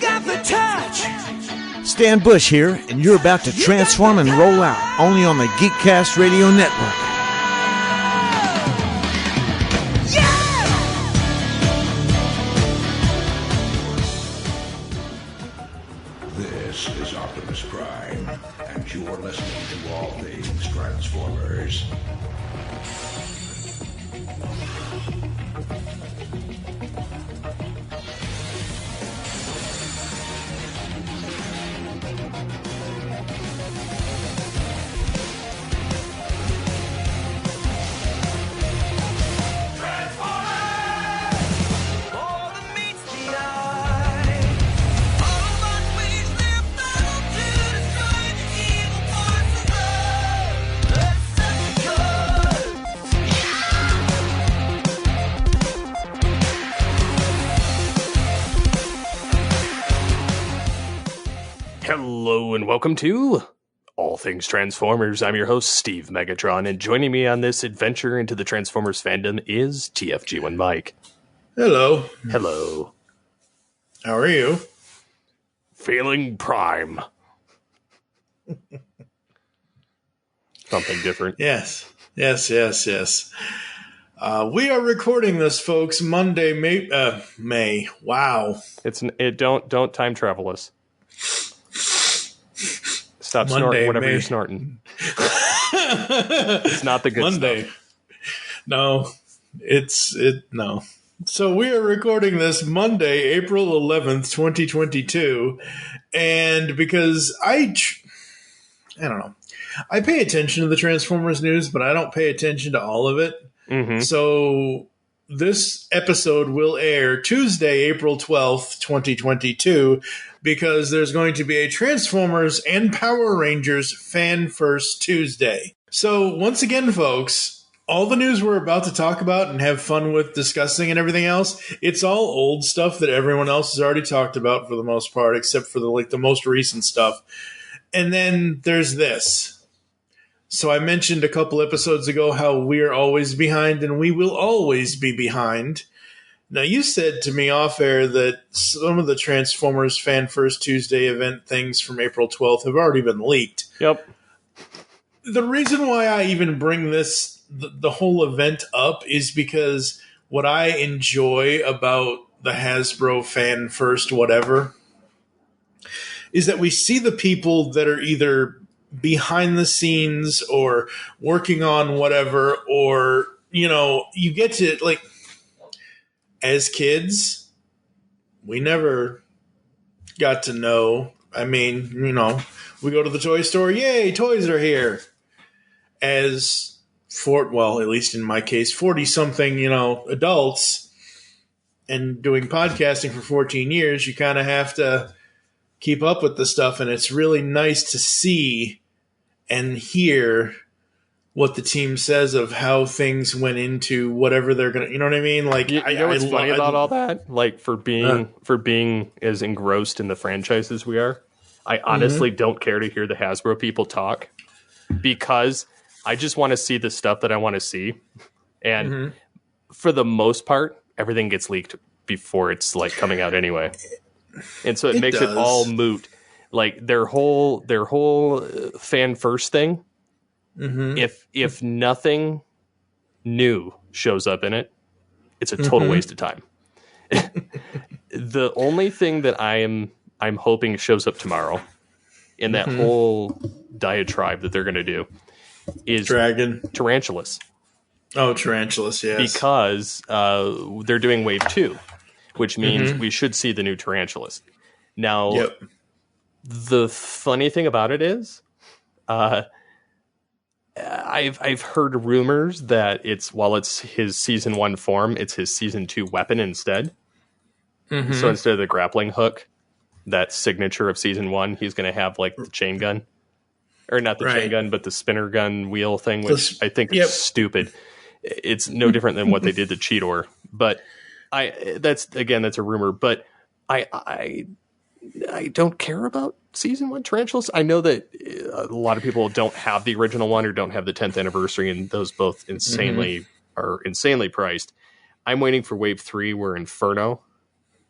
got the touch. Stan Bush here, and you're about to transform and roll out, only on the Geekcast Radio Network. This is Optimus Prime, and you're listening to All Things Transformers. Hello and welcome to All Things Transformers. I'm your host, Steve Megatron, and joining me on this adventure into the Transformers fandom is TFG1 Mike. Hello. Hello. How are you? Feeling prime. Something different. Yes. We are recording this, folks, Monday, May. Wow. Don't time travel us. Stop Monday, snorting whatever May. you're snorting. It's not the good Monday. stuff. No. No. So we are recording this Monday, April 11th, 2022. And because I don't know. I pay attention to the Transformers news, but I don't pay attention to all of it. Mm-hmm. So this episode will air Tuesday, April 12th, 2022, because there's going to be a Transformers and Power Rangers Fan First Tuesday. So once again, folks, all the news we're about to talk about and have fun with discussing and everything else, it's all old stuff that everyone else has already talked about for the most part, except for the most recent stuff. And then there's this. So I mentioned a couple episodes ago how we're always behind and we will always be behind. Now, you said to me off air that some of the Transformers Fan First Tuesday event things from April 12th have already been leaked. Yep. The reason why I even bring the whole event up is because what I enjoy about the Hasbro Fan First whatever is that we see the people that are either behind the scenes or working on whatever, or, you get to, as kids, we never got to know. I mean, we go to the toy store, yay, toys are here. At least in my case, 40-something, adults, and doing podcasting for 14 years, you kind of have to keep up with the stuff, and it's really nice to see and hear what the team says of how things went into whatever they're gonna, you know what I mean? Like, You know what's funny about all that? Like, for being as engrossed in the franchise as we are, I honestly don't care to hear the Hasbro people talk, because I just want to see the stuff that I want to see, and for the most part, everything gets leaked before it's coming out anyway, and so it makes it all moot. Like their whole fan first thing. If nothing new shows up in it, it's a total waste of time. The only thing that I'm hoping shows up tomorrow in that whole diatribe that they're going to do is Tarantulas. Oh, Tarantulas, yes. Because they're doing Wave 2, which means we should see the new Tarantulas. Now, the funny thing about it is, I've heard rumors that while it's his season 1 form, it's his season 2 weapon instead. So instead of the grappling hook, that signature of season 1, he's going to have the chain gun, or not the chain gun, but the spinner gun wheel thing, which I think is stupid. It's no different than what they did to Cheetor, but that's a rumor. But I don't care about season 1 Tarantulas. I know that a lot of people don't have the original one or don't have the 10th anniversary, and those both are insanely priced. I'm waiting for Wave 3, where Inferno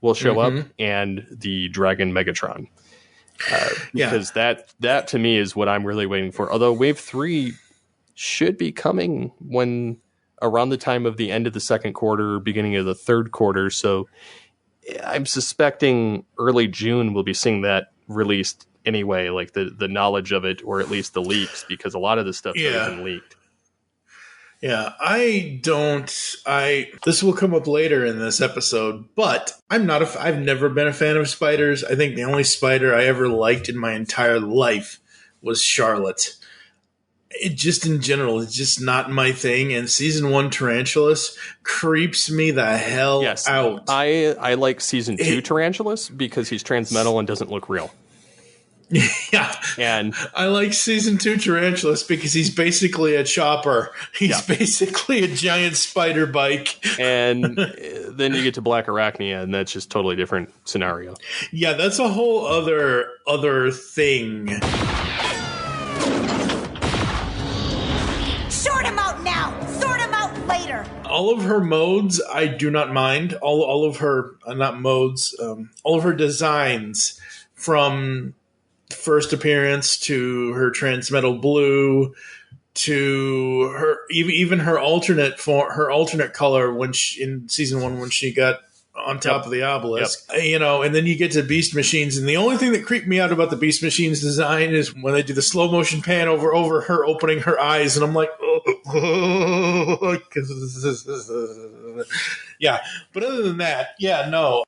will show up, and the Dragon Megatron. Because that to me is what I'm really waiting for. Although Wave 3 should be coming when around the time of the end of the second quarter, beginning of the third quarter. So I'm suspecting early June we'll be seeing that released anyway, like the knowledge of it, or at least the leaks, because a lot of this stuff's already been leaked. Yeah, this will come up later in this episode, but I've never been a fan of spiders. I think the only spider I ever liked in my entire life was Charlotte. It just in general, it's just not my thing. And season 1 Tarantulas creeps me the hell out. I like season 2 Tarantulas because he's transmetal and doesn't look real. Yeah, and I like season 2 Tarantulas because he's basically a chopper. He's basically a giant spider bike. And then you get to Black Arachnia, and that's just totally different scenario. Yeah, that's a whole other thing. Sort him out now. Sort him out later. All of her modes, I do not mind. All of her not modes. All of her designs from first appearance to her transmetal blue to her even her alternate color when in season 1 when she got on top of the obelisk, and then you get to Beast Machines, and the only thing that creeped me out about the Beast Machines design is when they do the slow motion pan over her opening her eyes, and I'm like, yeah. But other than that,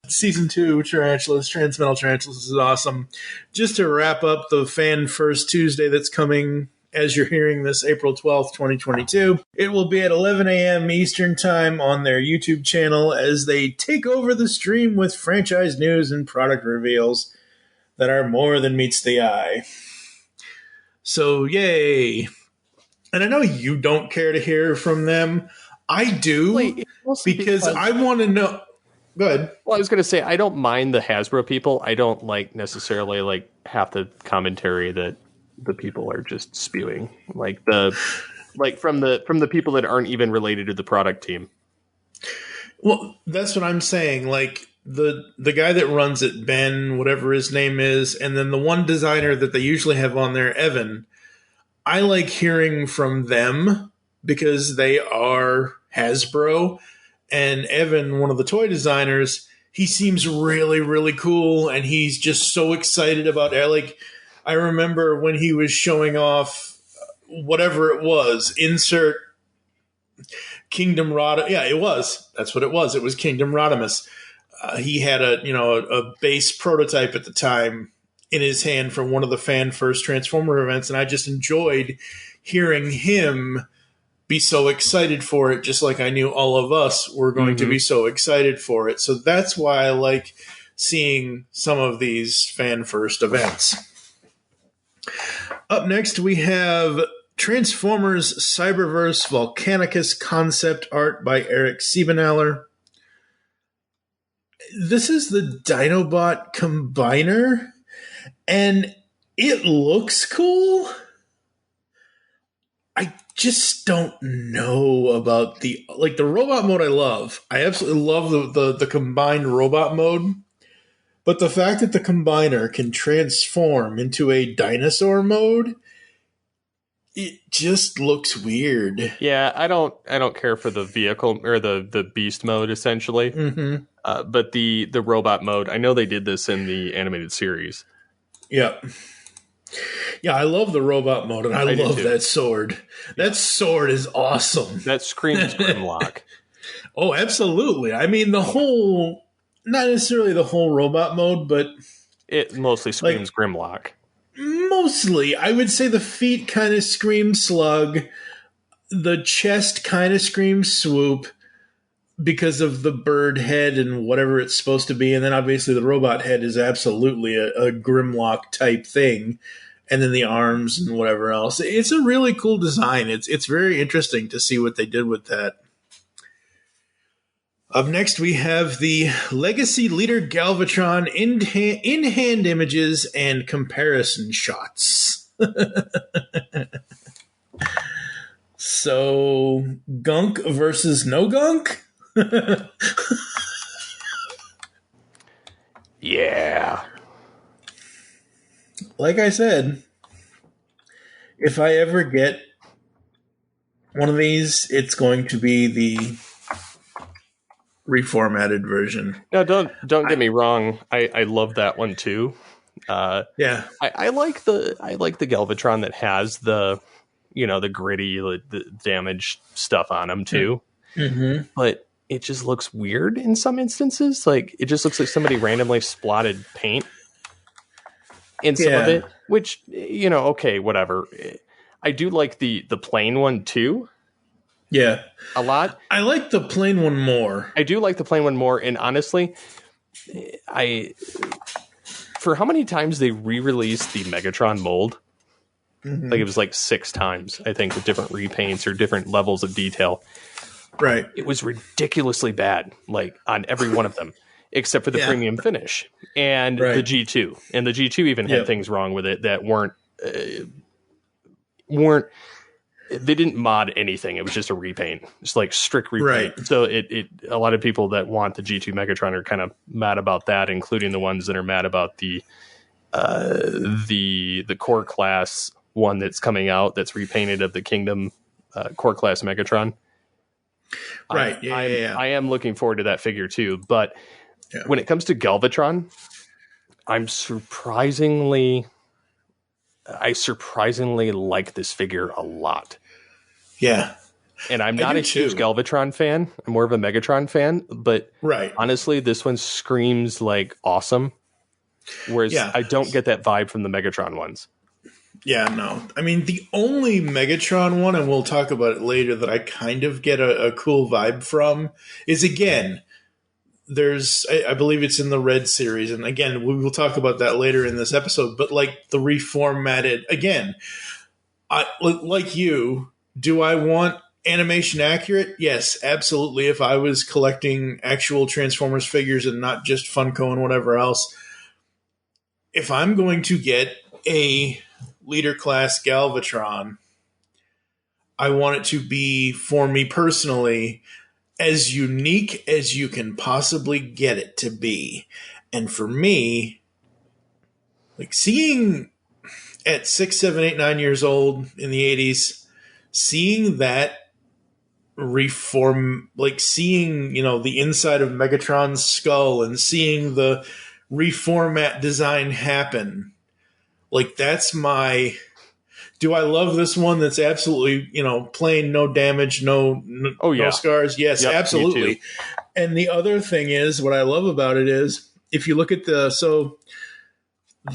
season 2 Transmetal Tarantulas is awesome. Just to wrap up the Fan First Tuesday that's coming as you're hearing this, April 12th, 2022. It will be at 11 a.m. Eastern Time on their YouTube channel as they take over the stream with franchise news and product reveals that are more than meets the eye. So, yay. And I know you don't care to hear from them. I do, because I want to know. Go ahead. Well, I was going to say, I don't mind the Hasbro people. I don't necessarily half the commentary that the people are just spewing, from the people that aren't even related to the product team. Well, that's what I'm saying. The guy that runs it, Ben, whatever his name is, and then the one designer that they usually have on there, Evan, I like hearing from them because they are Hasbro. And Evan, one of the toy designers, he seems really, really cool, and he's just so excited about it. I remember when he was showing off whatever it was, insert Kingdom Rodimus. Yeah, it was. That's what it was. It was Kingdom Rodimus. He had a base prototype at the time in his hand from one of the Fan First Transformer events, and I just enjoyed hearing him be so excited for it, just like I knew all of us were going to be so excited for it. So that's why I like seeing some of these Fan First events. Up next, we have Transformers Cyberverse Volcanicus concept art by Eric Siebenaler. This is the Dinobot Combiner, and it looks cool. I just don't know about the robot mode. I love. I absolutely love the combined robot mode. But the fact that the Combiner can transform into a dinosaur mode, it just looks weird. Yeah, I don't care for the vehicle or the beast mode essentially. But the robot mode, I know they did this in the animated series. Yeah. Yeah, I love the robot mode, and I love that sword. That sword is awesome. That screams Grimlock. Oh, absolutely. I mean, not necessarily the whole robot mode, but it mostly screams Grimlock. Mostly. I would say the feet kind of scream Slug. The chest kind of screams Swoop because of the bird head and whatever it's supposed to be. And then obviously the robot head is absolutely a Grimlock type thing. And then the arms and whatever else. It's a really cool design. It's very interesting to see what they did with that. Up next, we have the Legacy Leader Galvatron in-hand images and comparison shots. So, gunk versus no gunk? Yeah. Like I said, if I ever get one of these, it's going to be the reformatted version. No, don't get me wrong. I love that one too. Yeah. I like the Galvatron that has the the gritty, the damaged stuff on them too. Mm-hmm. But it just looks weird in some instances. Like it just looks like somebody randomly splotted paint in some of it, which okay, whatever. I do like the plain one too. Yeah. A lot. I like the plain one more. I do like the plain one more, and honestly, for how many times they re-released the Megatron mold, like it was like 6 times, I think, with different repaints or different levels of detail. Right. It was ridiculously bad, like on every one of them, except for the premium finish and the G2. And the G2 even had things wrong with it that weren't. They didn't mod anything. It was just a repaint. It's like strict repaint. Right. So a lot of people that want the G2 Megatron are kind of mad about that, including the ones that are mad about the core class one that's coming out that's repainted of the Kingdom core class Megatron. Right. I am looking forward to that figure too. But when it comes to Galvatron, I surprisingly like this figure a lot. Yeah. And I'm not a huge Galvatron fan. I'm more of a Megatron fan. But honestly, this one screams like awesome. Whereas I don't get that vibe from the Megatron ones. Yeah, no. I mean, the only Megatron one, and we'll talk about it later, that I kind of get a cool vibe from is, again, I believe it's in the Red series, and again, we will talk about that later in this episode, but like the reformatted, again, like you, do I want animation accurate? Yes, absolutely. If I was collecting actual Transformers figures and not just Funko and whatever else, if I'm going to get a leader class Galvatron, I want it to be, for me personally, as unique as you can possibly get it to be. And for me, like seeing at 6, 7, 8, 9 years old in the 80s, seeing that reform, like seeing, the inside of Megatron's skull and seeing the reformat design happen, like that's my... Do I love this one that's absolutely, plain, no damage, no scars? Yes, absolutely. And the other thing is, what I love about it is, if you look at the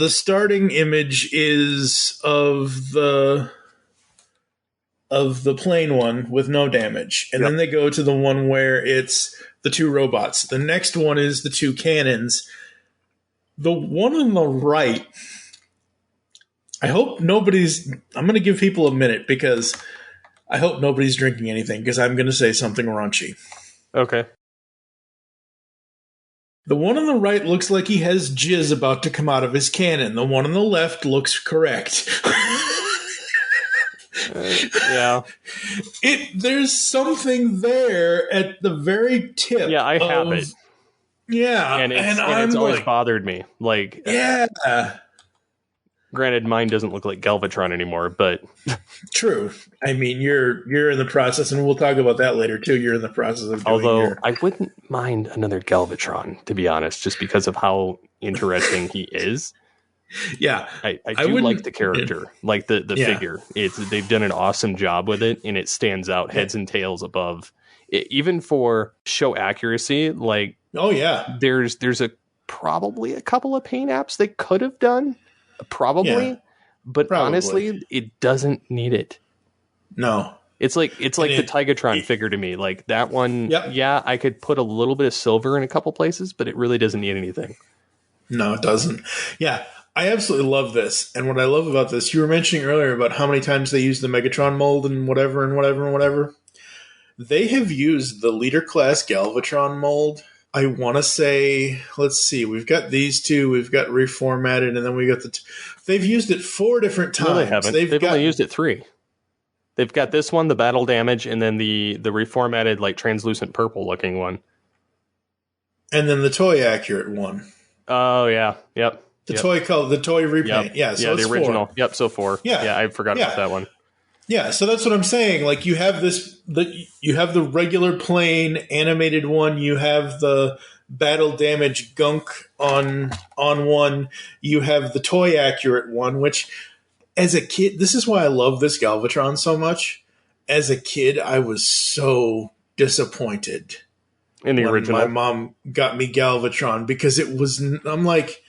starting image is of the plain one with no damage. And then they go to the one where it's the 2 robots. The next one is the 2 cannons. The one on the right... I hope I'm going to give people a minute because I hope nobody's drinking anything because I'm going to say something raunchy. Okay. The one on the right looks like he has jizz about to come out of his cannon. The one on the left looks correct. Yeah. There's something there at the very tip. Yeah, I have it. Yeah. And it's always bothered me. Like, yeah. Granted, mine doesn't look like Galvatron anymore, but... True. I mean, you're in the process, and we'll talk about that later, too. You're in the process of doing I wouldn't mind another Galvatron, to be honest, just because of how interesting he is. Yeah. I do like the character, like the figure. They've done an awesome job with it, and it stands out heads and tails above. Even for show accuracy, like... Oh, yeah. There's probably a couple of paint apps they could have done. But honestly, it doesn't need it. No, it's like the Tigatron figure to me. Like that one, yeah, I could put a little bit of silver in a couple places, but it really doesn't need anything. No, it doesn't. Yeah, I absolutely love this. And what I love about this, you were mentioning earlier about how many times they use the Megatron mold and whatever and whatever and whatever. They have used the leader class Galvatron mold. I want to say, let's see, we've got these 2, we've got reformatted, and then we got they've used it 4 different times. No, they haven't. They've only used it 3. They've got this one, the battle damage, and then the reformatted, like, translucent purple looking one. And then the toy accurate one. Oh yeah, yep. The toy repaint. Yep. Yeah, so the it's original. 4. Yep, so 4. Yeah. I forgot about that one. Yeah, so that's what I'm saying. Like you have you have the regular plain animated one. You have the battle damage gunk on one. You have the toy accurate one. Which, as a kid, this is why I love this Galvatron so much. As a kid, I was so disappointed In the when original, my mom got me Galvatron because it was. I'm like,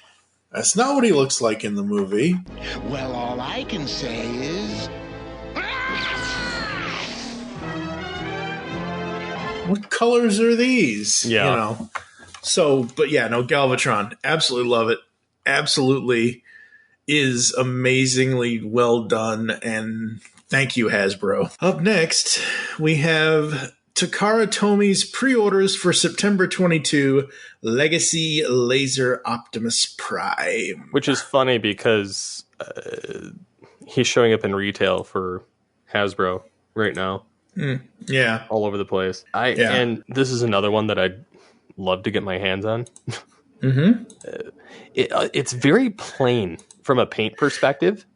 that's not what he looks like in the movie. Well, all I can say is... What colors are these? Yeah. You know. So, but yeah, no, Galvatron. Absolutely love it. Absolutely is amazingly well done. And thank you, Hasbro. Up next, we have Takara Tomi's pre-orders for September 22, Legacy Laser Optimus Prime. which is funny because he's showing up in retail for Hasbro right now. Yeah. All over the place. And this is another one that I'd love to get my hands on. It's very plain from a paint perspective.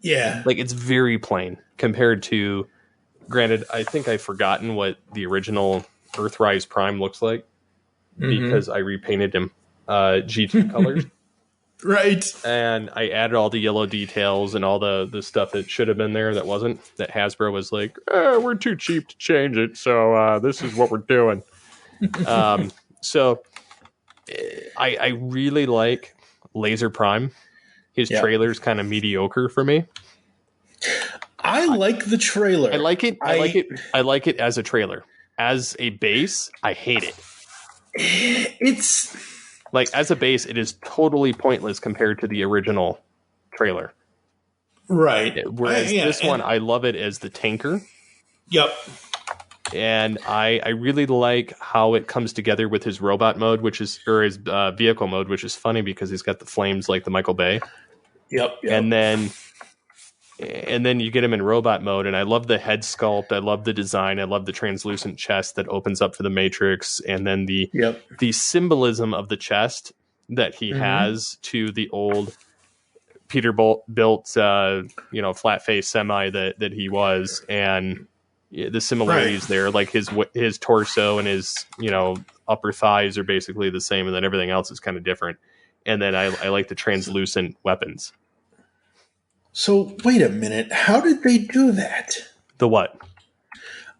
Yeah. Like, it's very plain compared to, granted, I think I've forgotten what the original Earthrise Prime looks like because I repainted him GT colors. Right. And I added all the yellow details and all the stuff that should have been there that wasn't. That Hasbro was like, we're too cheap to change it, so this is what we're doing. So I really like Laser Prime. His trailer's kind of mediocre for me. I like the trailer. I like it. I like it as a trailer. As a base, I hate it. It's... Like, as a base, it is totally pointless compared to the original trailer. Right. Whereas this one, I love it as the tanker. Yep. And I really like how it comes together with his robot mode, his vehicle mode, which is funny because he's got the flames like the Michael Bay. Yep. And then you get him in robot mode, and I love the head sculpt. I love the design. I love the translucent chest that opens up for the Matrix, and then the symbolism of the chest that he has to the old Peterbilt, flat face semi that he was, and the similarities there, like his torso and his upper thighs are basically the same, and then everything else is kind of different. And then I like the translucent weapons. So, wait a minute. How did they do that? The what?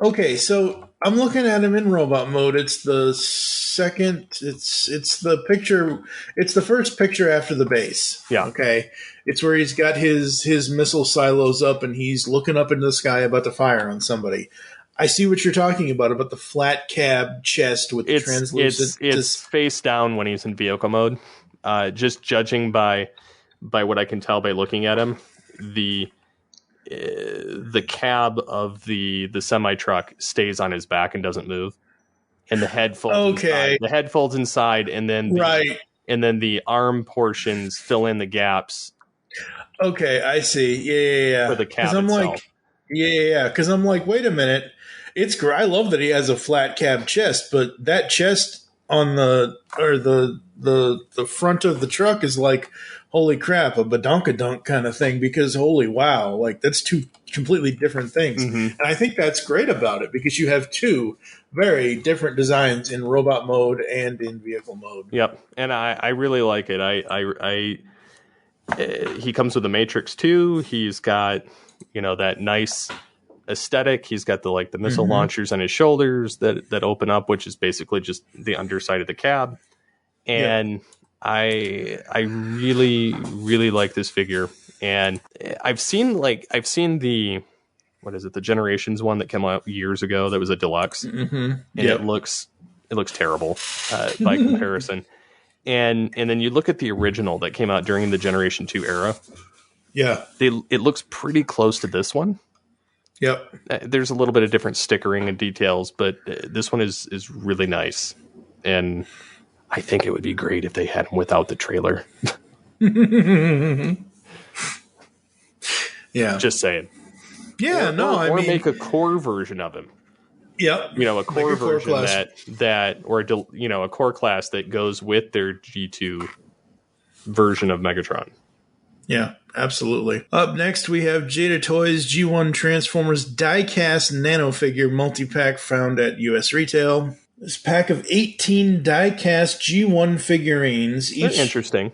Okay, so I'm looking at him in robot mode. It's the second. It's the picture. It's the first picture after the base. Yeah. Okay. It's where he's got his missile silos up and he's looking up into the sky about to fire on somebody. I see what you're talking about the flat cab chest with the translucent. It's face down when he's in vehicle mode. Just judging by what I can tell by looking at him. The cab of the semi truck stays on his back and doesn't move, and the head folds. Okay, inside. The head folds inside, and then the arm portions fill in the gaps. Okay, I see. Yeah. For the cab I'm itself. like, because I'm like, wait a minute. It's great. I love that he has a flat cab chest, but that chest on the front of the truck is like, holy crap, a badonkadunk kind of thing, because holy wow, like that's two completely different things. And I think that's great about it because you have two very different designs in robot mode and in vehicle mode. Yep. And I really like it. He comes with the Matrix 2. He's got, that nice aesthetic. He's got the missile launchers on his shoulders that open up, which is basically just the underside of the cab. And I really, really like this figure. And I've seen the, what is it? The Generations one that came out years ago. That was a deluxe. And it looks terrible by comparison. And then you look at the original that came out during the Generation 2 era. Yeah. It looks pretty close to this one. Yep. There's a little bit of different stickering and details, but this one is really nice. And I think it would be great if they had him without the trailer. Yeah. Just saying. Yeah, or make a core version of him. Yep. A core version class. a core class that goes with their G2 version of Megatron. Yeah, absolutely. Up next, we have Jada Toys G1 Transformers diecast nano figure multi-pack found at U.S. retail. This pack of 18 diecast G1 figurines. They're interesting.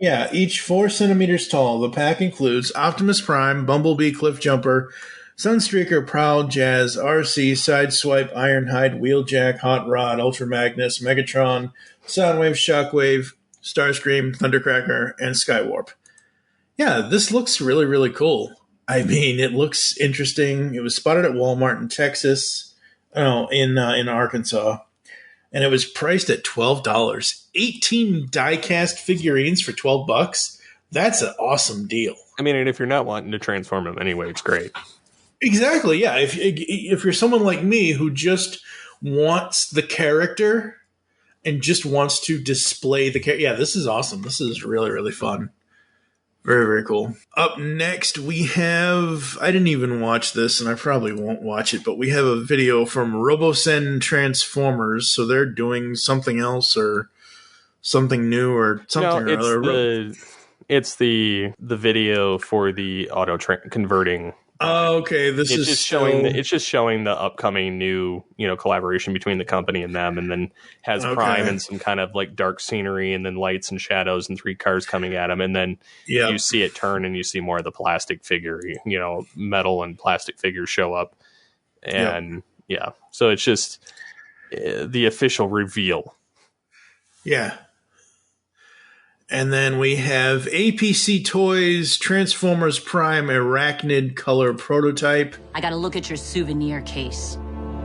Yeah, each 4 centimeters tall. The pack includes Optimus Prime, Bumblebee, Cliffjumper, Sunstreaker, Prowl, Jazz, RC, Sideswipe, Ironhide, Wheeljack, Hot Rod, Ultra Magnus, Megatron, Soundwave, Shockwave, Starscream, Thundercracker, and Skywarp. Yeah, this looks really, really cool. I mean, it looks interesting. It was spotted at Walmart in Texas, in Arkansas, and it was priced at $12. 18 diecast figurines for $12. That's an awesome deal. I mean, and if you're not wanting to transform them anyway, it's great. Exactly. Yeah. If you're someone like me who just wants the character and just wants to display the character, yeah, this is awesome. This is really, really fun. Very, very cool. Up next, we have... I didn't even watch this, and I probably won't watch it, but we have a video from RoboSen Transformers, so they're doing something else or something new or something or other. It's the video for the auto converting. Oh, okay. It's just showing the upcoming new, collaboration between the company and them, and then has Prime and some kind of like dark scenery, and then lights and shadows and 3 cars coming at him, and then you see it turn, and you see more of the plastic figure, metal and plastic figures show up, and so it's just the official reveal. Yeah. And then we have APC Toys Transformers Prime Arachnid color prototype. I gotta look at your souvenir case.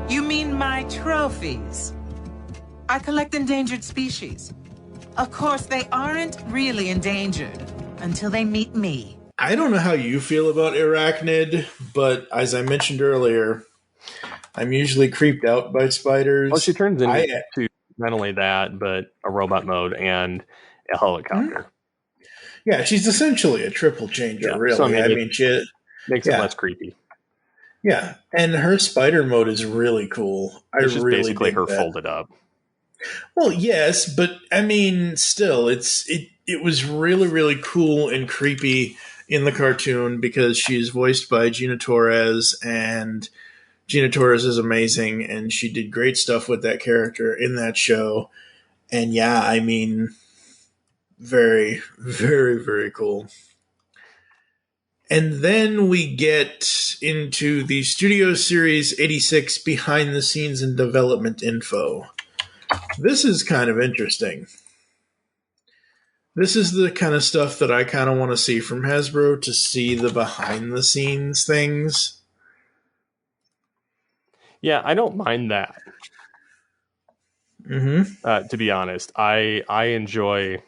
You mean my trophies? I collect endangered species. Of course, they aren't really endangered until they meet me. I don't know how you feel about Arachnid, but as I mentioned earlier, I'm usually creeped out by spiders. Well, she turns into not only that, but a robot mode and a helicopter. Yeah, she's essentially a triple changer, really. So, I mean, she makes it less creepy. Yeah, and her spider mode is really cool. It's just really basically her folded up. Well, yes, but I mean, still, it was really, really cool and creepy in the cartoon because she's voiced by Gina Torres, and Gina Torres is amazing, and she did great stuff with that character in that show. And yeah, I mean, very, very, very cool. And then we get into the Studio Series 86 behind the scenes and development info. This is kind of interesting. This is the kind of stuff that I kind of want to see from Hasbro, to see the behind the scenes things. Yeah, I don't mind that. To be honest, I enjoy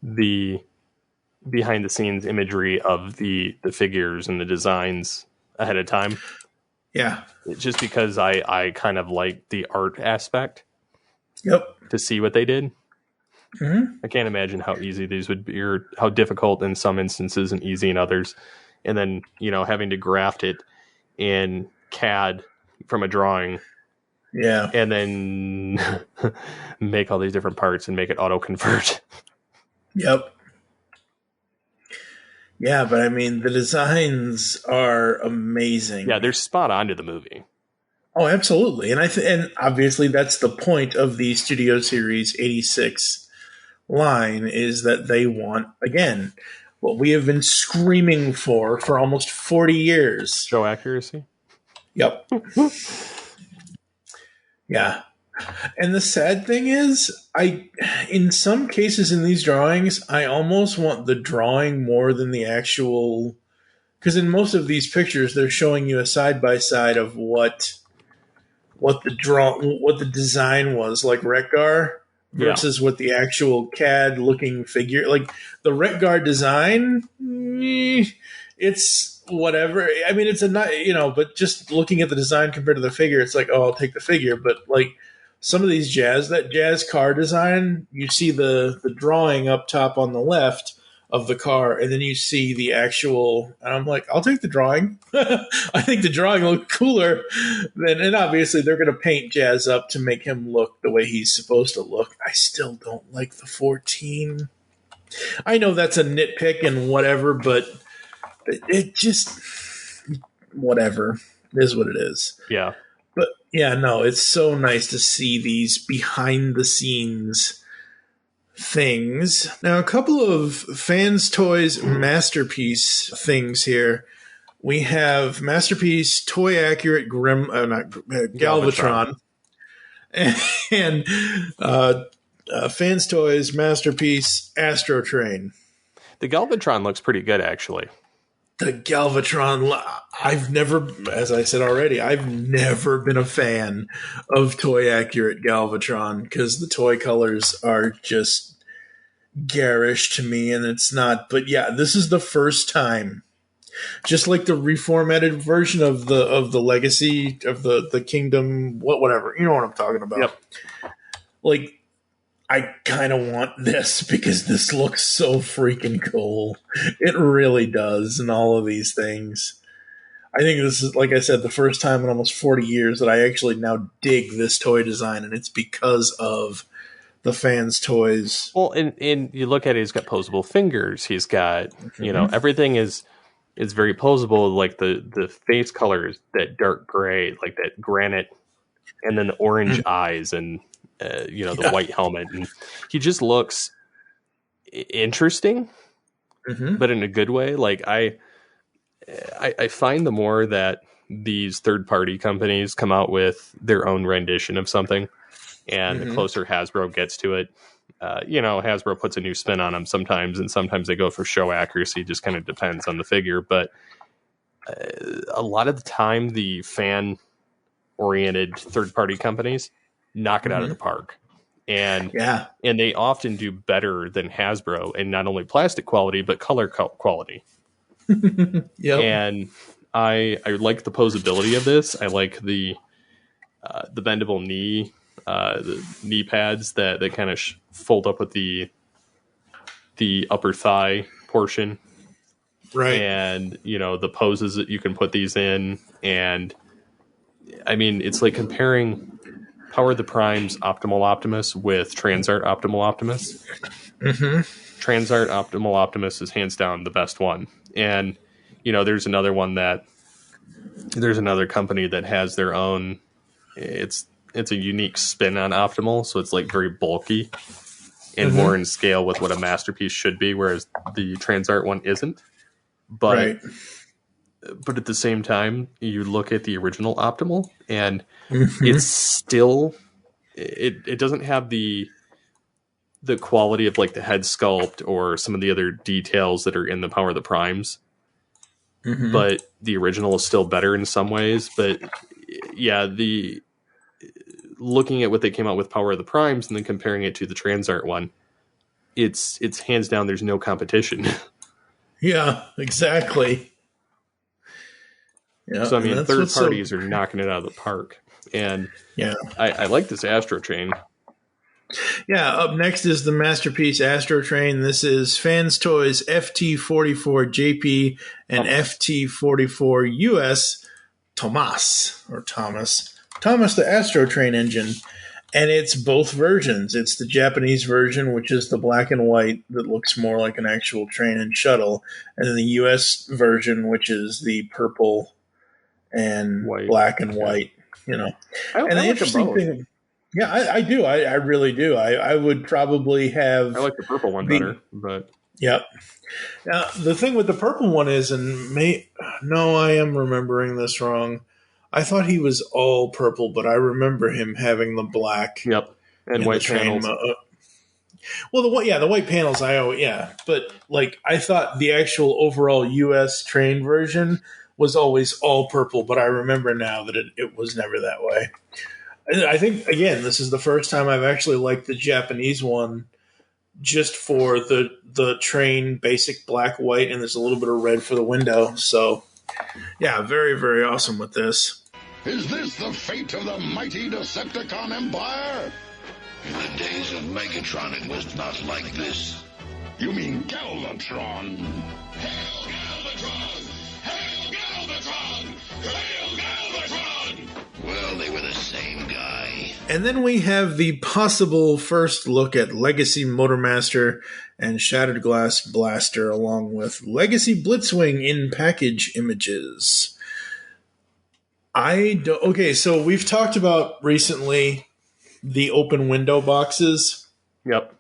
the behind the scenes imagery of the figures and the designs ahead of time. Yeah. Just because I kind of like the art aspect. Yep. To see what they did. I can't imagine how easy these would be, or how difficult in some instances and easy in others. And then, having to graft it in CAD from a drawing. Yeah. And then make all these different parts and make it auto convert. Yep. Yeah, but I mean, the designs are amazing. Yeah, they're spot on to the movie. Oh, absolutely. And and obviously that's the point of the Studio Series 86 line, is that they want, again, what we have been screaming for almost 40 years. Show accuracy? Yep. Yeah. And the sad thing is, in some cases in these drawings, I almost want the drawing more than the actual, because in most of these pictures, they're showing you a side-by-side of what the design was, like Retgar, versus what the actual CAD looking figure, like the Retgar design, it's whatever. I mean, it's but just looking at the design compared to the figure, it's like, oh, I'll take the figure. But like some of these jazz car design, you see the drawing up top on the left of the car, and then you see the actual, and I'm like, I'll take the drawing. I think the drawing looked cooler and obviously they're going to paint Jazz up to make him look the way he's supposed to look. I still don't like the 14. I know that's a nitpick and whatever, but it just whatever. It is what it is. Yeah. But yeah, no, it's so nice to see these behind the scenes things. Now, a couple of FansToys Masterpiece things here. We have Masterpiece Toy Accurate Galvatron. And FansToys Masterpiece Astrotrain. The Galvatron looks pretty good, actually. The Galvatron, I've never, as I said already, I've never been a fan of Toy Accurate Galvatron because the toy colors are just garish to me, and it's not. But yeah, this is the first time, just like the reformatted version of the Legacy of the Kingdom, whatever. You know what I'm talking about? Yep. Like, I kind of want this because this looks so freaking cool. It really does, and all of these things. I think this is, like I said, the first time in almost 40 years that I actually now dig this toy design, and it's because of the FansToys. Well, and you look at it, he's got posable fingers. He's got, everything is very posable. Like the face colors, that dark gray, like that granite, and then the orange eyes, and the white helmet, and he just looks interesting, but in a good way. Like I find the more that these third-party companies come out with their own rendition of something, and the closer Hasbro gets to it, Hasbro puts a new spin on them sometimes, and sometimes they go for show accuracy. Just kind of depends on the figure, but a lot of the time, the fan-oriented third-party companies knock it out of the park. And they often do better than Hasbro in not only plastic quality, but color quality. Yep. And I like the posability of this. I like the bendable knee, the knee pads that kind of fold up with the upper thigh portion. Right. And, the poses that you can put these in. And I mean, it's like comparing Power the Prime's Optimal Optimus with Transart Optimal Optimus. Transart Optimal Optimus is hands down the best one. And, there's another company that has their own, it's a unique spin on Optimal. So it's like very bulky and more in scale with what a Masterpiece should be, whereas the Transart one isn't. But at the same time, you look at the original Optimal, and it's still it doesn't have the quality of like the head sculpt or some of the other details that are in the Power of the Primes. But the original is still better in some ways. But yeah, looking at what they came out with Power of the Primes and then comparing it to the Transart one, it's hands down there's no competition. Yeah, exactly. Yeah, so I mean, third parties are knocking it out of the park, and I like this Astrotrain. Yeah, up next is the Masterpiece Astrotrain. This is FansToys FT44JP and FT44 US Thomas the Astrotrain engine, and it's both versions. It's the Japanese version, which is the black and white that looks more like an actual train and shuttle, and then the US version, which is the purple and black and white, And the interesting thing, I do. I really do. I would probably have. I like the purple one better, but yep. Now the thing with the purple one is, I am remembering this wrong. I thought he was all purple, but I remember him having the black. Yep, and white panels. Well, the white panels. But like I thought the actual overall U.S. train version was always all purple, but I remember now that it was never that way. I think, again, this is the first time I've actually liked the Japanese one just for the train basic black, white, and there's a little bit of red for the window. So, yeah, very, very awesome with this. Is this the fate of the mighty Decepticon Empire? In the days of Megatron, it was not like this. You mean Galvatron? Hail Galvatron! Hail Galvatron! Hail Galvatron! Well, they were the same guy. And then we have the possible first look at Legacy Motormaster and Shattered Glass Blaster, along with Legacy Blitzwing in package images. Okay, so we've talked about recently the open window boxes. Yep.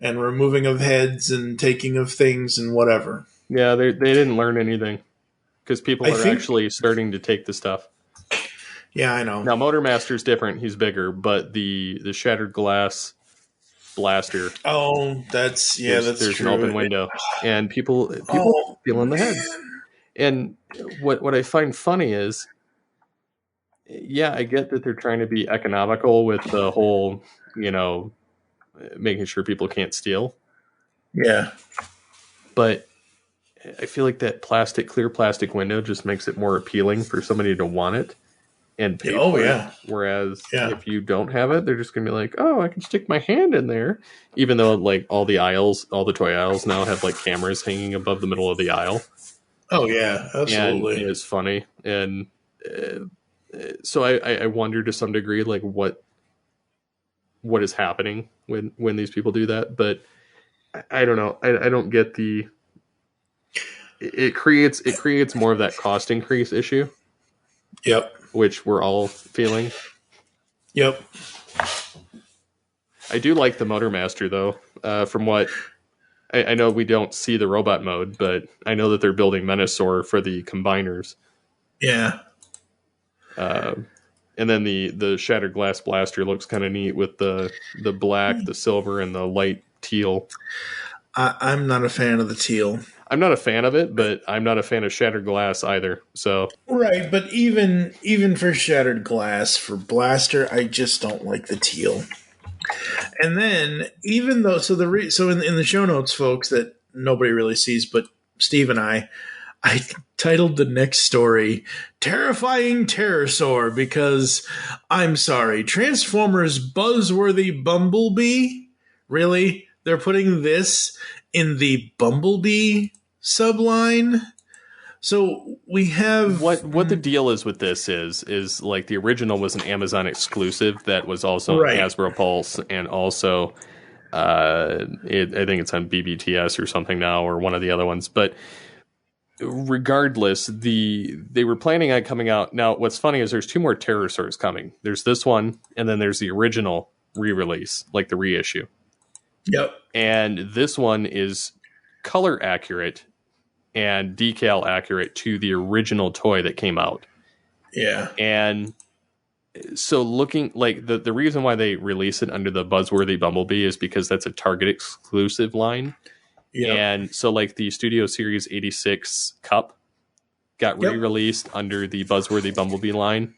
And removing of heads and taking of things and whatever. Yeah, they didn't learn anything because people are actually starting to take the stuff. Yeah, I know. Now, Motormaster's different. He's bigger, but the Shattered Glass Blaster. Oh, that's there's true. An open window, and people feel in the head. And what I find funny is, yeah, I get that they're trying to be economical with the whole, making sure people can't steal. Yeah. But I feel like that clear plastic window just makes it more appealing for somebody to want it and pay for it. Whereas if you don't have it, they're just going to be like, oh, I can stick my hand in there. Even though like all the toy aisles now have like cameras hanging above the middle of the aisle. Oh, yeah, absolutely. And it's funny. And so I wonder to some degree, like what is happening when these people do that. But I don't know. I don't get it creates more of that cost increase issue. Yep. Which we're all feeling. Yep. I do like the Motormaster though. From what I know, we don't see the robot mode, but I know that they're building Menasor for the combiners. Yeah. And then the Shattered Glass Blaster looks kind of neat with the black, the silver, and the light teal. I'm not a fan of the teal. I'm not a fan of it, but I'm not a fan of Shattered Glass either. So right, but even for Shattered Glass, for Blaster, I just don't like the teal. And then even though in the show notes, folks, that nobody really sees, but Steve and I titled the next story "Terrifying Terrorsaur" because I'm sorry, Transformers Buzzworthy Bumblebee. Really, they're putting this in the Bumblebee subline. So we have what the deal is with this is like the original was an Amazon exclusive that was also on Hasbro Pulse and also I think it's on BBTS or something now or one of the other ones. But regardless, they were planning on coming out. Now, what's funny is there's two more Terrorsaurs coming. There's this one, and then there's the original re-release, like the reissue. Yep. And this one is color accurate and decal accurate to the original toy that came out. Yeah. And so looking like the reason why they release it under the Buzzworthy Bumblebee is because that's a Target exclusive line. Yep. And so like the Studio Series 86 Cup got re-released under the Buzzworthy Bumblebee line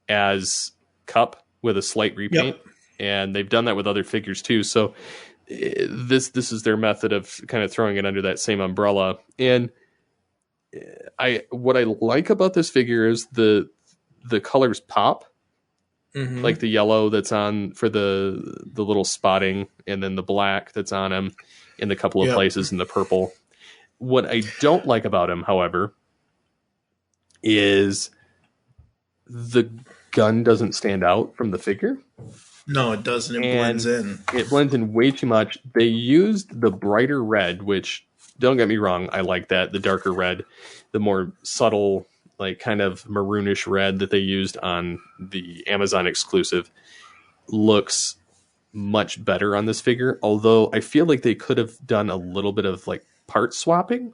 as Cup with a slight repaint. Yep. And they've done that with other figures too. So this is their method of kind of throwing it under that same umbrella. And what I like about this figure is the colors pop. Mm-hmm. Like the yellow that's on for the little spotting, and then the black that's on him in the couple of places, and the purple. What I don't like about him, however, is the gun doesn't stand out from the figure. No, it doesn't. It blends in. It blends in way too much. They used the brighter red, which, don't get me wrong, I like that. The darker red, the more subtle, like kind of maroonish red that they used on the Amazon exclusive looks much better on this figure. Although I feel like they could have done a little bit of like part swapping.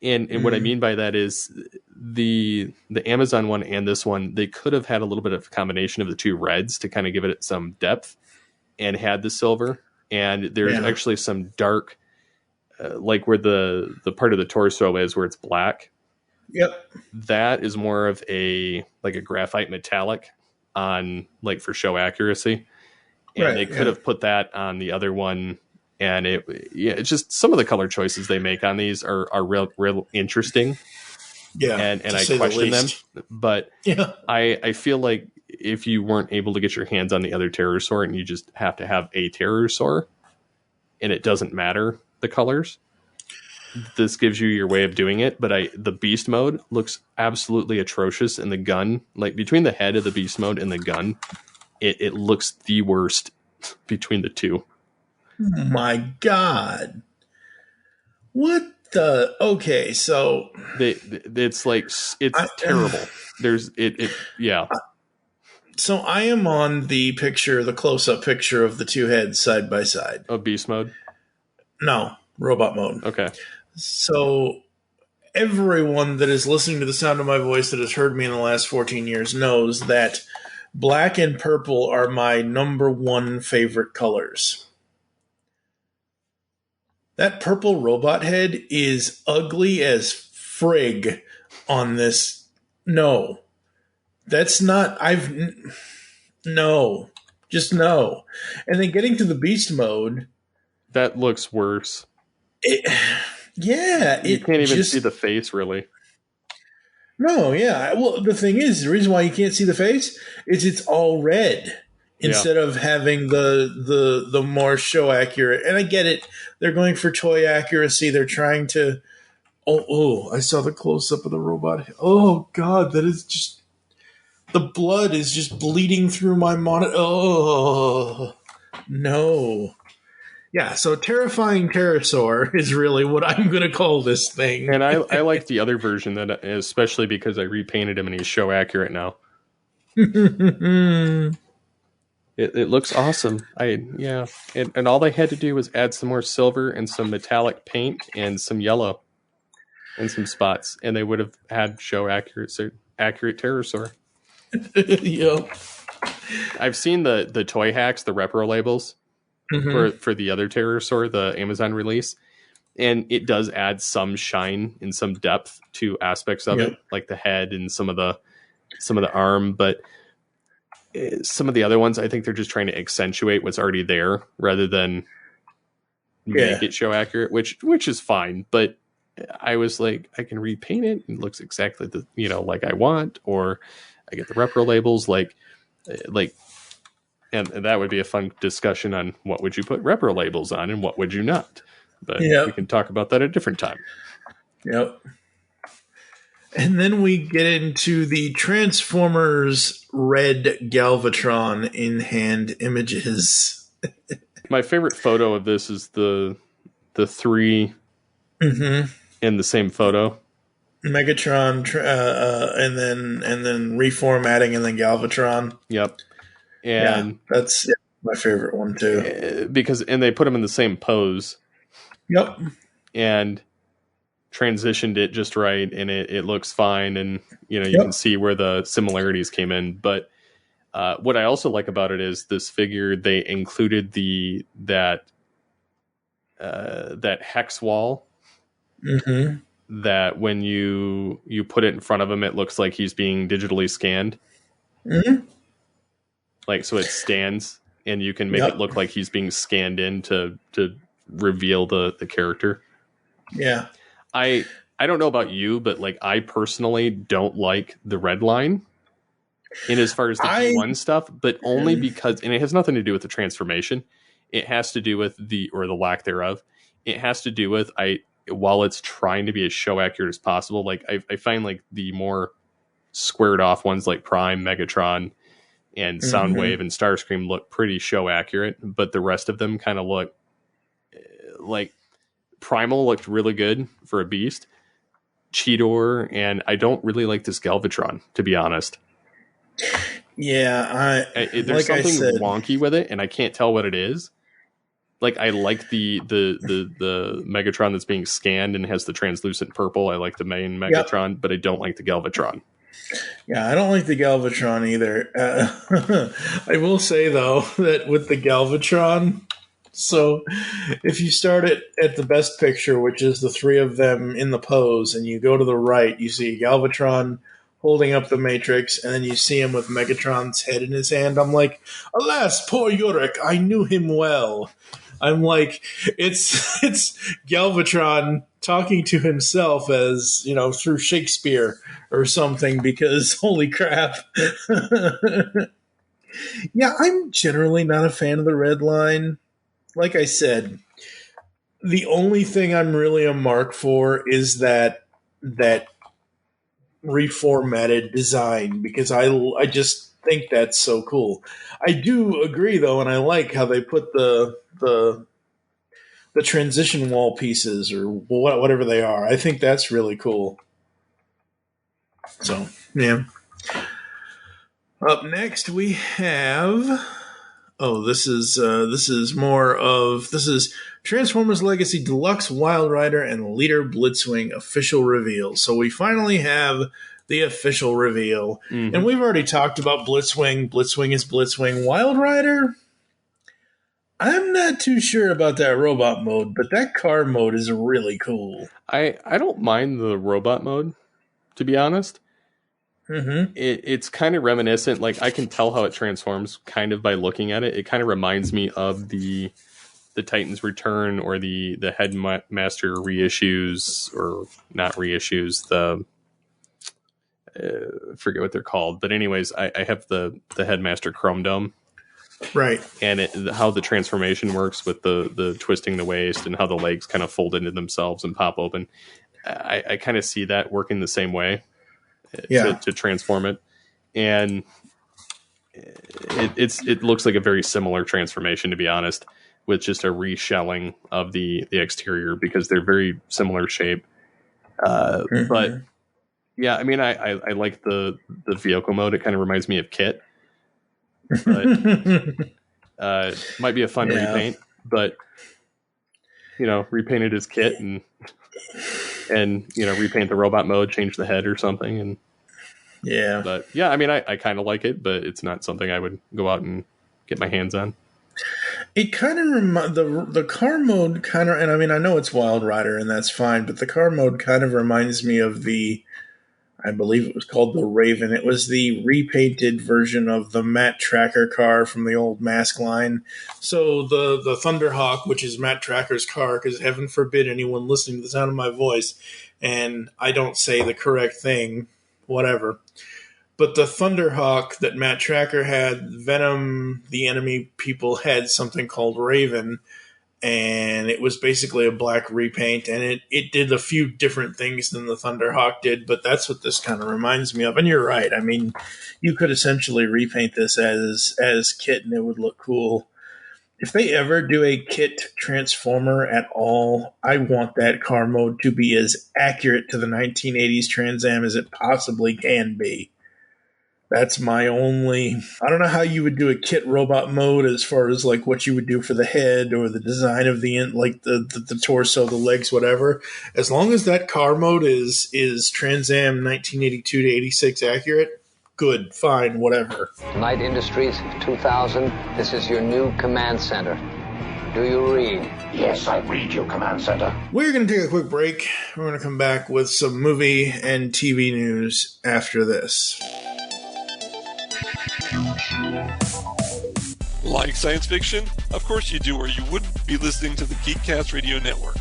And what I mean by that is the Amazon one and this one, they could have had a little bit of a combination of the two reds to kind of give it some depth and had the silver. And there's actually some dark, like where the part of the torso is where it's black. Yep. That is more of a graphite metallic on like for show accuracy. And they could have put that on the other one. And it's just some of the color choices they make on these are real interesting. Yeah. And I question them. But I feel like if you weren't able to get your hands on the other Terrorsaur and you just have to have a Terrorsaur and it doesn't matter the colors, this gives you your way of doing it. But the beast mode looks absolutely atrocious in the gun. Like between the head of the beast mode and the gun, it looks the worst between the two. Oh my God. What the? Okay, so It's like it's terrible. Yeah. So I am on the picture, the close-up picture of the two heads side by side. Oh, beast mode? No, robot mode. Okay. So everyone that is listening to the sound of my voice that has heard me in the last 14 years knows that black and purple are my number one favorite colors. That purple robot head is ugly as frig on this. No. That's not, no. Just no. And then getting to the beast mode. That looks worse. You can't even see the face, really. No, yeah. Well, the thing is, the reason why you can't see the face is it's all red instead of having the more show accurate. And I get it. They're going for toy accuracy. They're trying to. Oh! I saw the close up of the robot. Oh God, that is just. The blood is just bleeding through my monitor. Oh no. Yeah, so Terrifying Pterosaur is really what I'm going to call this thing. And I like the other version, that especially because I repainted him and he's show accurate now. It looks awesome. And all they had to do was add some more silver and some metallic paint and some yellow and some spots, and they would have had show accurate Pterosaur. Yep. I've seen the toy hacks, the repro labels. Mm-hmm. For the other Pterosaur, the Amazon release, and it does add some shine and some depth to aspects of it, like the head and some of the arm. But some of the other ones, I think they're just trying to accentuate what's already there rather than make it show accurate, which is fine. But I was like, I can repaint it; it looks exactly like I want, or I get the repro labels like. And that would be a fun discussion on what would you put repro labels on and what would you not. But we can talk about that at a different time. Yep. And then we get into the Transformers Red Galvatron in hand images. My favorite photo of this is the three in the same photo. Megatron, and then reformatting, and then Galvatron. Yep. And that's my favorite one too. Because they put them in the same pose. Yep. And transitioned it just right, and it looks fine, and you can see where the similarities came in. But what I also like about it is this figure, they included that hex wall. Mm-hmm. That when you put it in front of him, it looks like he's being digitally scanned. Mm-hmm. Like, so it stands, and you can make it look like he's being scanned in to reveal the character. Yeah. I don't know about you, but like I personally don't like the red line in as far as the G1 stuff, but only because, and it has nothing to do with the transformation. It has to do with or the lack thereof. It has to do with, while it's trying to be as show accurate as possible, like I find like the more squared off ones like Prime, Megatron, and Soundwave and Starscream look pretty show accurate, but the rest of them kind of look like Primal looked really good for a beast, Cheetor, and I don't really like this Galvatron, to be honest. Yeah, there's something wonky with it, and I can't tell what it is. Like, I like the Megatron that's being scanned and has the translucent purple. I like the main Megatron, but I don't like the Galvatron. Yeah, I don't like the Galvatron either. I will say, though, that with the Galvatron, so if you start it at the best picture, which is the three of them in the pose, and you go to the right, you see Galvatron holding up the Matrix, and then you see him with Megatron's head in his hand. I'm like, alas, poor Yorick, I knew him well. I'm like, it's Galvatron talking to himself as, through Shakespeare or something, because holy crap. Yeah, I'm generally not a fan of the red line. Like I said, the only thing I'm really a mark for is that reformatted design, because I just think that's so cool. I do agree, though, and I like how they put the transition wall pieces or whatever they are. I think that's really cool. So, yeah. Up next, we have... this is Transformers Legacy Deluxe Wild Rider and Leader Blitzwing official reveal. So we finally have the official reveal. Mm-hmm. And we've already talked about Blitzwing. Blitzwing is Blitzwing. Wild Rider, I'm not too sure about that robot mode, but that car mode is really cool. I don't mind the robot mode, to be honest. Mm-hmm. It's kind of reminiscent. Like, I can tell how it transforms kind of by looking at it. It kind of reminds me of the Titans Return or the Headmaster reissues, or not reissues. Forget what they're called, but anyways, I have the Headmaster Chrome Dome, right? And how the transformation works with the twisting the waist and how the legs kind of fold into themselves and pop open. I kind of see that working the same way. To transform it, and it looks like a very similar transformation, to be honest, with just a reshelling of the exterior, because they're very similar shape. But yeah, I mean, I like the vehicle mode. It kind of reminds me of Kit, but might be a fun repaint. But repaint it as Kit and repaint the robot mode, change the head or something, and but yeah, I mean, I kind of like it, but it's not something I would go out and get my hands on. It kind of the car mode kind of, and I mean, I know it's Wild Rider and that's fine, but the car mode kind of reminds me of I believe it was called the Raven. It was the repainted version of the Matt Tracker car from the old Mask line. So the Thunderhawk, which is Matt Tracker's car, because heaven forbid anyone listening to the sound of my voice and I don't say the correct thing, whatever. But the Thunderhawk that Matt Tracker had, Venom, the enemy people, had something called Raven, and it was basically a black repaint, and it did a few different things than the Thunderhawk did, but that's what this kind of reminds me of. And you're right. I mean, you could essentially repaint this as Kit, and it would look cool. If they ever do a Kit Transformer at all, I want that car mode to be as accurate to the 1980s Trans Am as it possibly can be. That's my only... I don't know how you would do a Kit robot mode as far as like what you would do for the head or the design of the the torso, the legs, whatever. As long as that car mode is Trans Am 1982 to 86 accurate, good, fine, whatever. Knight Industries 2000, this is your new command center. Do you read? Yes, I read your command center. We're going to take a quick break. We're going to come back with some movie and TV news after this. Like science fiction? Of course you do, or you wouldn't be listening to the Geekcast Radio Network.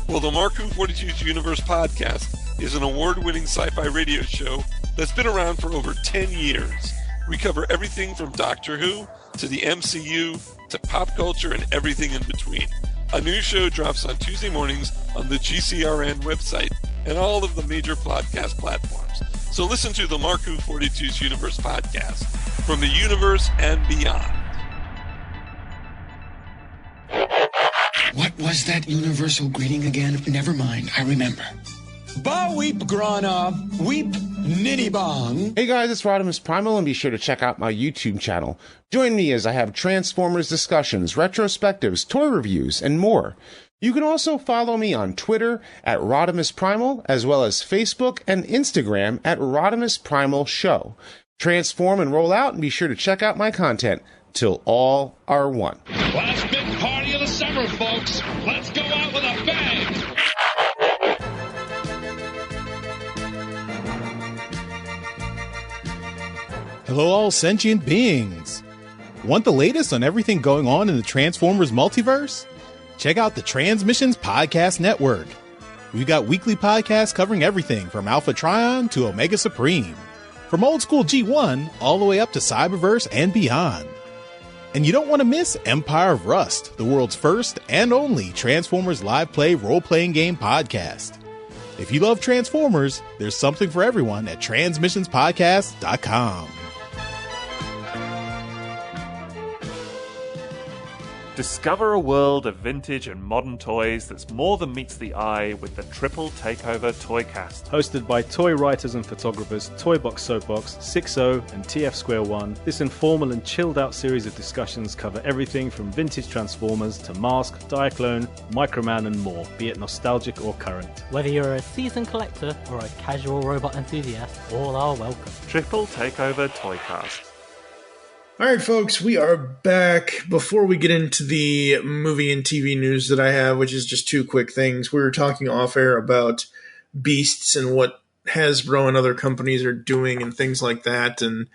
Well, the Mark Who 42's Universe podcast is an award-winning sci-fi radio show that's been around for over 10 years. We cover everything from Doctor Who to the MCU to pop culture and everything in between. A new show drops on Tuesday mornings on the GCRN website and all of the major podcast platforms. So listen to the Mark Who 42's Universe podcast from the universe and beyond. What was that universal greeting again? Never mind, I remember. Ba weep grana, weep ninny bong. Hey guys, it's Optimus Prime, and be sure to check out my YouTube channel. Join me as I have Transformers discussions, retrospectives, toy reviews, and more. You can also follow me on Twitter at Rodimus Primal, as well as Facebook and Instagram at Rodimus Primal Show. Transform and roll out, and be sure to check out my content till all are one. Last big party of the summer, folks. Let's go out with a bang. Hello, all sentient beings. Want the latest on everything going on in the Transformers multiverse? Check out the Transmissions Podcast Network. We've got weekly podcasts covering everything from Alpha Trion to Omega Supreme, from old school G1 all the way up to Cyberverse and beyond. And you don't want to miss Empire of Rust, the world's first and only Transformers live play role-playing game podcast. If you love Transformers, there's something for everyone at transmissionspodcast.com. Discover a world of vintage and modern toys that's more than meets the eye with the Triple Takeover Toycast. Hosted by toy writers and photographers Toybox Soapbox, 6O, and TF Square 1, this informal and chilled-out series of discussions cover everything from vintage Transformers to Mask, Diaclone, Microman, and more, be it nostalgic or current. Whether you're a seasoned collector or a casual robot enthusiast, all are welcome. Triple Takeover Toycast. All right, folks, we are back. Before we get into the movie and TV news that I have, which is just two quick things, we were talking off air about Beasts and what Hasbro and other companies are doing and things like that. And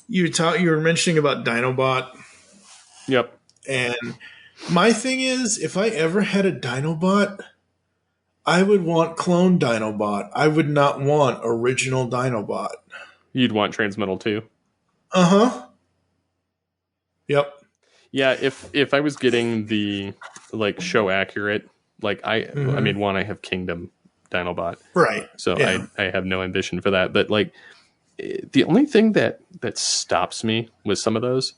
you were mentioning about Dinobot. Yep. And my thing is, if I ever had a Dinobot, I would want clone Dinobot. I would not want original Dinobot. You'd want Transmetal too. Uh-huh. Yep. Yeah, if I was getting the show accurate, I have Kingdom Dinobot. Right. So yeah. I have no ambition for that. But the only thing that stops me with some of those,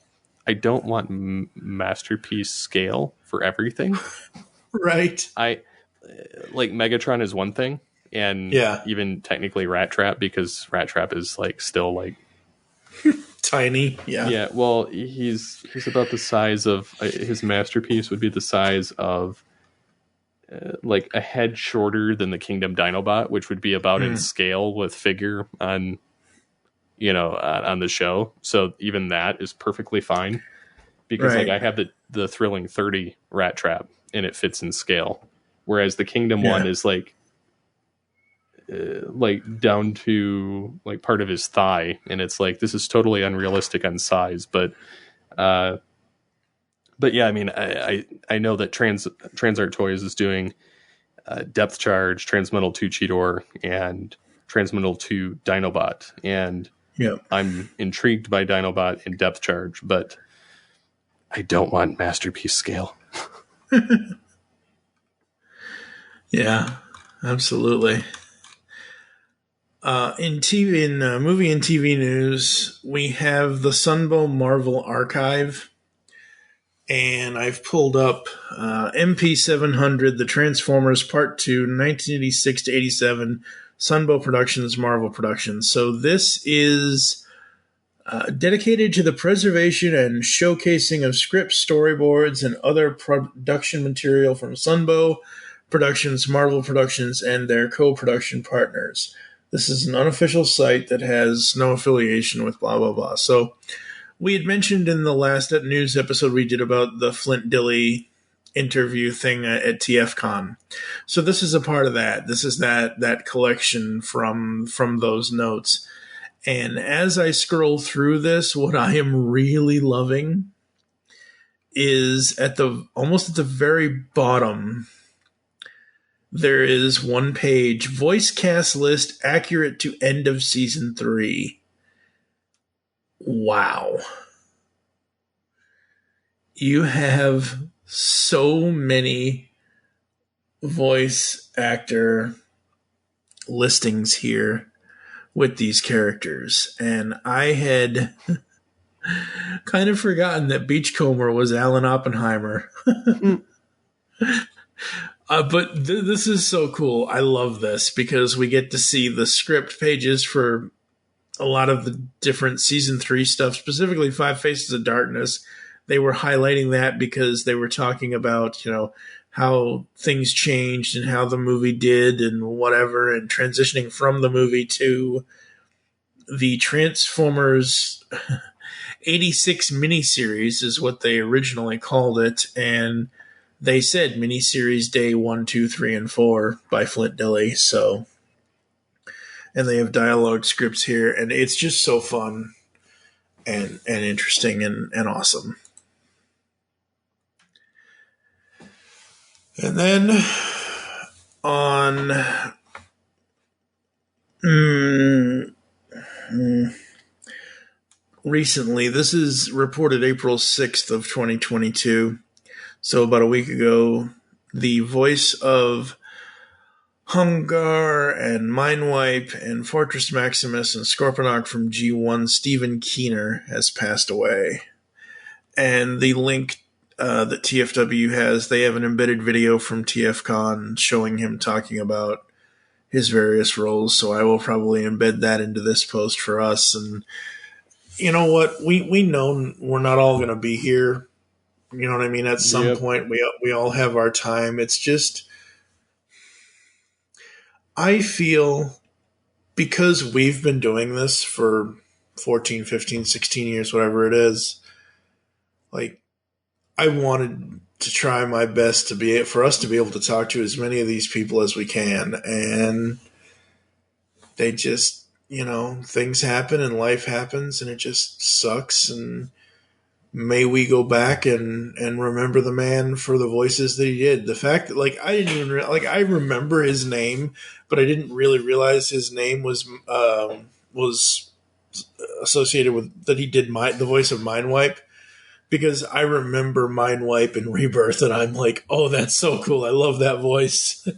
I don't want masterpiece scale for everything. Right. Megatron is one thing, and even technically Rat Trap, because Rat Trap is still tiny. Yeah. Well, he's about the size of his masterpiece would be the size of a head shorter than the Kingdom Dinobot, which would be about in scale with figure on the show. So even that is perfectly fine because I have the Thrilling 30 Rat Trap and it fits in scale, whereas the Kingdom one is down to part of his thigh, and it's this is totally unrealistic on size, but yeah, I mean, I know that Transart Toys is doing Depth Charge, Transmetal 2 Cheetor, and Transmetal 2 Dinobot, and I'm intrigued by Dinobot and Depth Charge, but I don't want masterpiece scale. Yeah, absolutely. In movie and TV news, we have the Sunbow Marvel Archive, and I've pulled up MP700, The Transformers Part 2, 1986 to 87, Sunbow Productions, Marvel Productions. So this is dedicated to the preservation and showcasing of scripts, storyboards, and other production material from Sunbow Productions, Marvel Productions, and their co-production partners. This is an unofficial site that has no affiliation with blah, blah, blah. So we had mentioned in the last news episode we did about the Flint Dilley interview thing at TFCon. So this is a part of that. This is that collection from those notes. And as I scroll through this, what I am really loving is almost at the very bottom, there is one page, voice cast list accurate to end of season 3. Wow. You have so many voice actor listings here with these characters. And I had kind of forgotten that Beachcomber was Alan Oppenheimer. But this is so cool. I love this because we get to see the script pages for a lot of the different season 3 stuff, specifically Five Faces of Darkness. They were highlighting that because they were talking about, how things changed and how the movie did and whatever, and transitioning from the movie to the Transformers 86 miniseries is what they originally called it. And they said miniseries day 1, 2, 3, and 4 by Flint Dilley. So, and they have dialogue scripts here, and it's just so fun and interesting and awesome. And then on recently, this is reported April 6th of 2022. So about a week ago, the voice of Humgar and Mindwipe and Fortress Maximus and Scorponok from G1, Stephen Keener, has passed away. And the link that TFW has. They have an embedded video from TFCon showing him talking about his various roles, so I will probably embed that into this post for us. And you know what? We know we're not all going to be here. You know what I mean? At some point, we all have our time. It's just, I feel, because we've been doing this for 14, 15, 16 years, whatever it is, like, I wanted to try my best for us to be able to talk to as many of these people as we can. And they just, things happen and life happens and it just sucks. And may we go back and remember the man for the voices that he did. The fact that, like, I didn't even I remember his name, but I didn't really realize his name was associated with that he did the voice of Mindwipe, because I remember Mindwipe and Rebirth, and I'm like, oh, that's so cool. I love that voice.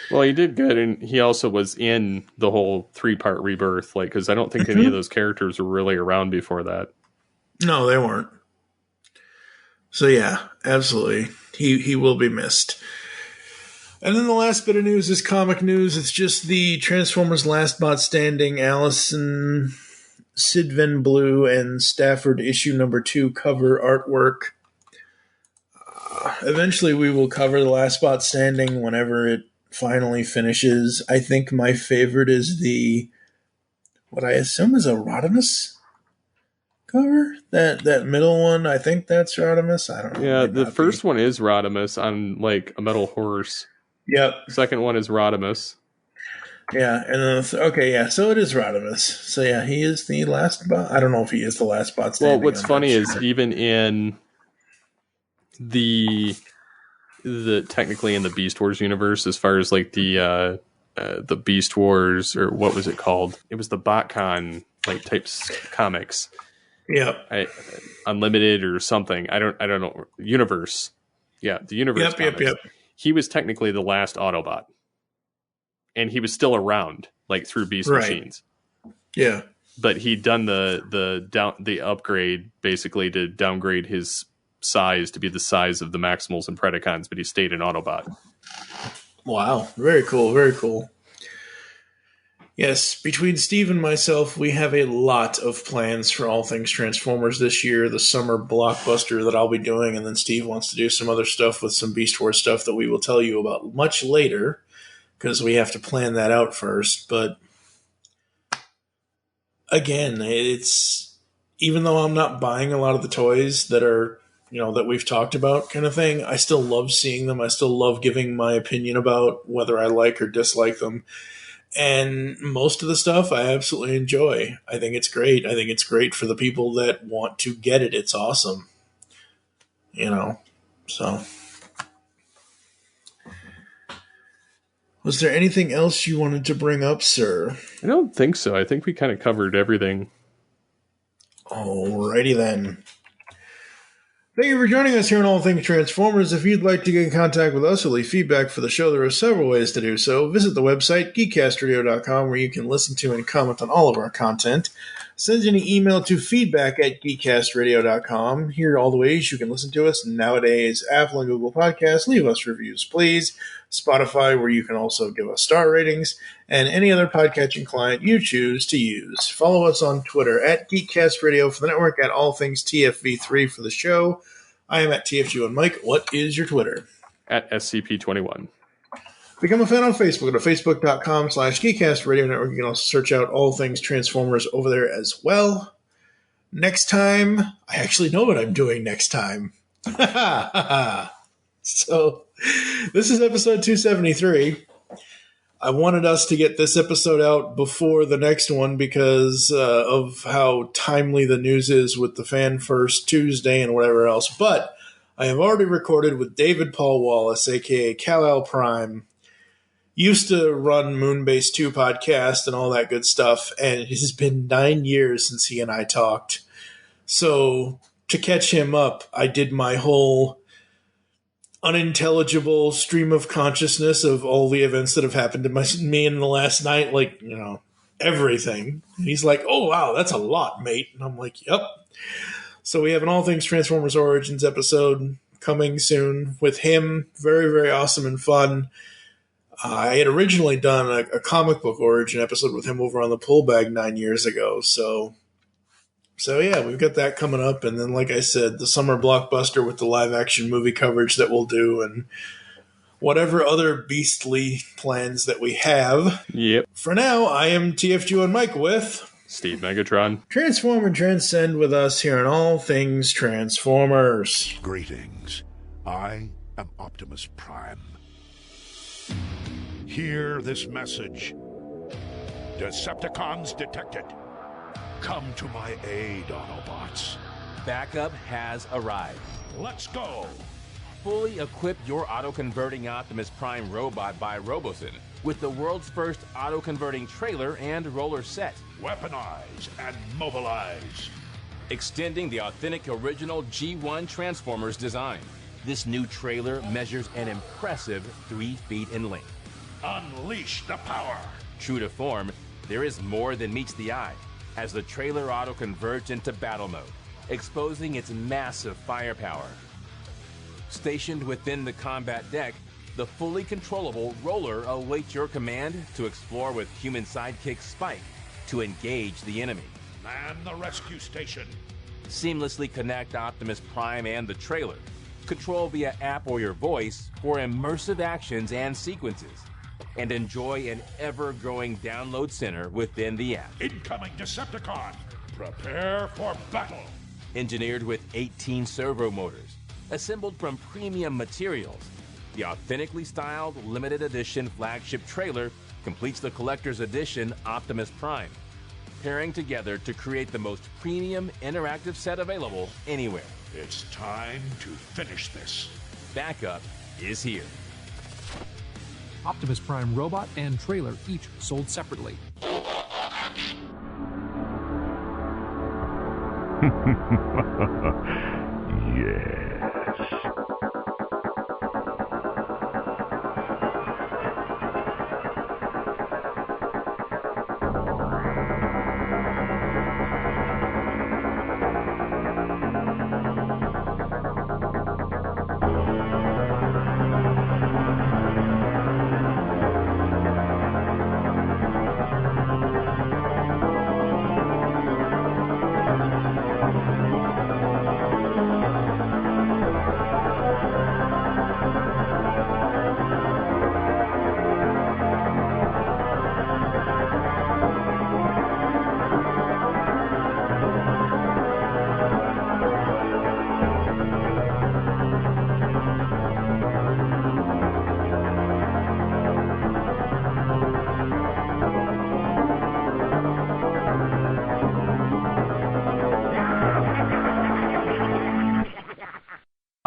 Well, he did good, and he also was in the whole 3-part Rebirth, because I don't think any of those characters were really around before that. No, they weren't. So yeah, absolutely. He will be missed. And then the last bit of news is comic news. It's just the Transformers Last Bot Standing, Allison, Sid Van Blue, and Stafford issue number 2 cover artwork. Eventually we will cover the Last Bot Standing whenever it finally finishes. I think my favorite is what I assume is a Rodimus cover, that middle one. I think that's Rodimus. I don't know. Yeah, the first one is Rodimus on a metal horse. Yep. Second one is Rodimus. Yeah, and then so it is Rodimus. So yeah, he is the last bot. I don't know if he is the last bot standing. Well, what's funny is even in the technically in the Beast Wars universe, as far as the Beast Wars, or what was it called? It was the BotCon types comics. Yeah, Unlimited or something. I don't know. Universe. Yeah, the universe. Yep. He was technically the last Autobot, and he was still around through Beast Machines. Yeah, but he'd done the upgrade basically to downgrade his size to be the size of the Maximals and Predacons, but he stayed an Autobot. Wow, very cool, very cool. Yes, between Steve and myself, we have a lot of plans for all things Transformers this year, the summer blockbuster that I'll be doing, and then Steve wants to do some other stuff with some Beast Wars stuff that we will tell you about much later, because we have to plan that out first. But again, it's, even though I'm not buying a lot of the toys that are, that we've talked about kind of thing, I still love seeing them. I still love giving my opinion about whether I like or dislike them. And most of the stuff I absolutely enjoy. I think it's great. I think it's great for the people that want to get it. It's awesome. So. Was there anything else you wanted to bring up, sir? I don't think so. I think we kind of covered everything. Alrighty then. Thank you for joining us here on All Things Transformers. If you'd like to get in contact with us or leave feedback for the show, there are several ways to do so. Visit the website, geekcastradio.com, where you can listen to and comment on all of our content. Send an email to feedback@geekcastradio.com. Here are all the ways you can listen to us nowadays. Apple and Google Podcasts, leave us reviews, please. Spotify, where you can also give us star ratings, and any other podcatching client you choose to use. Follow us on Twitter @GeekCastRadio for the network, @AllThingsTFV3 for the show. I am @TFG1Mike. What is your Twitter? @SCP21. Become a fan on Facebook at facebook.com/GeekCastRadio Network. You can also search out All Things Transformers over there as well. Next time, I actually know what I'm doing next time. So, this is episode 273. I wanted us to get this episode out before the next one because of how timely the news is with the Fan First Tuesday and whatever else. But I have already recorded with David Paul Wallace, a.k.a. Kal-El Prime. Used to run Moonbase 2 podcast and all that good stuff, and it has been 9 years since he and I talked. So, to catch him up, I did my whole unintelligible stream of consciousness of all the events that have happened to me in the last night, everything. And he's like, oh, wow, that's a lot, mate. And I'm like, yep. So we have an All Things Transformers Origins episode coming soon with him. Very, very awesome and fun. I had originally done a comic book origin episode with him over on the Pullbag 9 years ago. So yeah, we've got that coming up. And then, like I said, the summer blockbuster with the live action movie coverage that we'll do, and whatever other beastly plans that we have. Yep. For now, I am TFG and Mike with Steve Megatron. Transform and Transcend with us here on All Things Transformers. Greetings. I am Optimus Prime. Hear this message. Decepticons detected. Come to my aid, Autobots. Backup has arrived. Let's go. Fully equip your auto-converting Optimus Prime robot by Robosen with the world's first auto-converting trailer and roller set. Weaponize and mobilize. Extending the authentic original G1 Transformers design. This new trailer measures an impressive 3 feet in length. Unleash the power. True to form, there is more than meets the eye as the trailer auto-converts into battle mode, exposing its massive firepower. Stationed within the combat deck, the fully controllable roller awaits your command to explore with human sidekick Spike to engage the enemy. Man the rescue station. Seamlessly connect Optimus Prime and the trailer. Control via app or your voice for immersive actions and sequences. And enjoy an ever-growing download center within the app. Incoming Decepticon. Prepare for battle. Engineered with 18 servo motors. Assembled from premium materials. The authentically styled limited edition flagship trailer completes the collector's edition Optimus Prime, pairing together to create the most premium interactive set available anywhere. It's time to finish this. Backup is here. Optimus Prime robot and trailer each sold separately. Yes.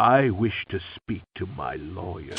I wish to speak to my lawyer.